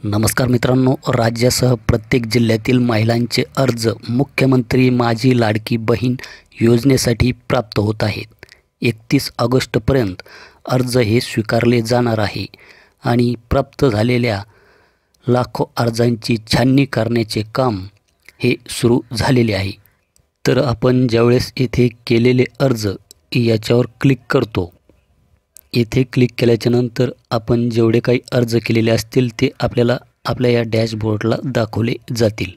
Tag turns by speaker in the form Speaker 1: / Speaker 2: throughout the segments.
Speaker 1: नमस्कार मित्रांनो, राज्यासह प्रत्येक जिल्ह्यातील महिलांचे अर्ज मुख्यमंत्री माझी लाडकी बहीण योजनेसाठी प्राप्त होत आहेत। 31 ऑगस्टपर्यंत अर्ज हे स्वीकारले जाणार आहे आणि प्राप्त झालेल्या लाखो अर्जांची छाननी करण्याचे काम हे सुरू झालेले आहे। तर आपण ज्यावेळेस येथे केलेले अर्ज याच्यावर क्लिक करतो, येथे क्लिक केल्याच्यानंतर आपण जेवढे काही अर्ज केलेले असतील ते आपल्याला आपल्या या डॅशबोर्डला दाखवले जातील।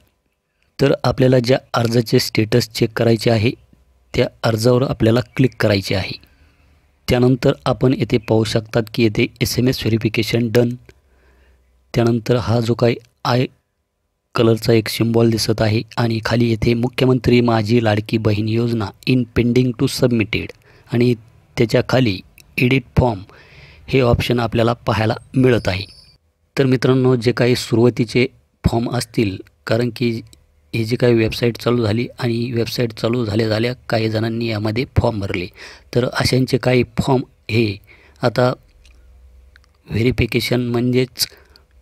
Speaker 1: तर आपल्याला ज्या अर्जाचे स्टेटस चेक करायचे आहे त्या अर्जावर आपल्याला क्लिक करायचे आहे। त्यानंतर आपण येथे पाहू शकतात की येथे SMS व्हेरिफिकेशन डन, त्यानंतर हा जो काही आय कलरचा एक सिम्बॉल दिसत आहे आणि खाली येथे मुख्यमंत्री माझी लाडकी बहीण योजना इन पेंडिंग टू सबमिटेड आणि त्याच्या खाली एडिट फॉर्म हे ऑप्शन आपल्याला पाहायला मिळत आहे। तर मित्रांनो, जे काही सुरुवातीचे फॉर्म असतील, कारण की हे जे काही वेबसाईट चालू झाली आणि वेबसाईट चालू झाल्या काही जणांनी यामध्ये फॉर्म भरले, तर अशांचे काही फॉर्म हे आता व्हेरिफिकेशन म्हणजेच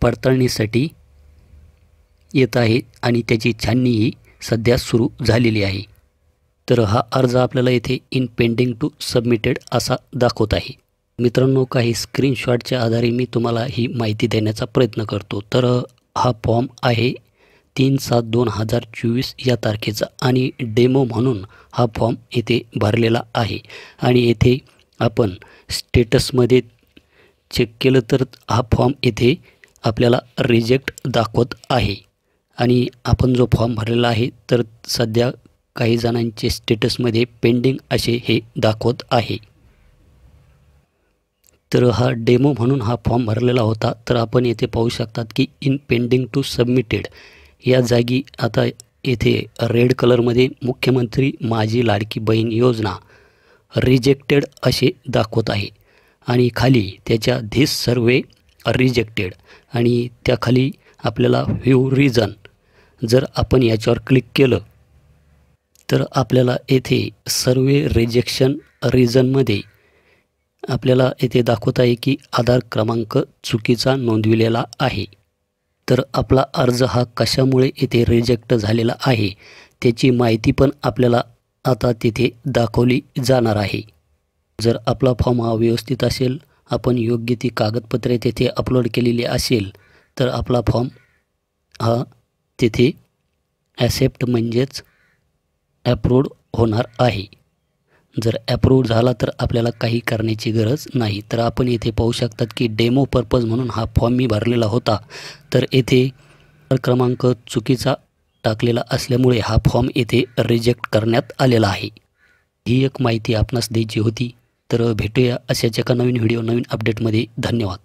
Speaker 1: पडताळणीसाठी येत आहे आणि त्याची छाननी ही सध्या सुरू झालेली आहे। तर हा अर्ज आपल्याला येथे इन पेंडिंग टू सबमिटेड असा दाखवत आहे। मित्रांनो, काही स्क्रीनशॉटच्या आधारे मी तुम्हाला ही माहिती देण्याचा प्रयत्न करतो। तर हा फॉर्म आहे 3/7/2024 या तारखेचा आणि डेमो म्हणून हा फॉर्म येथे भरलेला आहे आणि येथे आपण स्टेटसमध्ये चेक केलं तर हा फॉर्म येथे आपल्याला रिजेक्ट दाखवत आहे आणि आपण जो फॉर्म भरलेला आहे तर सध्या काही जणांचे स्टेटसमध्ये पेंडिंग असे हे दाखवत आहे। तर हा डेमो म्हणून हा फॉर्म भरलेला होता। तर आपण येथे पाहू शकतात की इन पेंडिंग टू सबमिटेड या जागी आता येथे रेड कलरमध्ये मुख्यमंत्री माझी लाडकी बहीण योजना रिजेक्टेड असे दाखवत आहे आणि खाली त्याच्या धिस सर्वे रिजेक्टेड आणि त्याखाली आपल्याला व्ह्यू रिझन जर आपण याच्यावर क्लिक केलं तर आपल्याला येथे सर्वे रिजेक्शन रिझनमध्ये आपल्याला येथे दाखवत आहे की आधार क्रमांक चुकीचा नोंदविलेला आहे। तर आपला अर्ज हा कशामुळे येथे रिजेक्ट झालेला आहे त्याची माहिती पण आपल्याला आता तिथे दाखवली जाणार आहे। जर आपला फॉर्म हा व्यवस्थित असेल, आपण योग्य ती कागदपत्रे तेथे अपलोड केलेली असेल तर आपला फॉर्म हा तिथे ॲक्सेप्ट म्हणजेच ॲप्रूव्ड होणार आहे। जर ॲप्रूव्ड झाला तर आपल्याला काही करण्याची गरज नाही। तर आपण येथे पाहू शकतात की डेमो पर्पज म्हणून हा फॉर्म मी भरलेला होता, तर येथे क्रमांक चुकीचा टाकलेला असल्यामुळे हा फॉर्म येथे रिजेक्ट करण्यात आलेला आहे। ही एक माहिती आपणास द्यायची होती। तर भेटूया अशाच एका नवीन व्हिडिओ नवीन अपडेटमध्ये। धन्यवाद।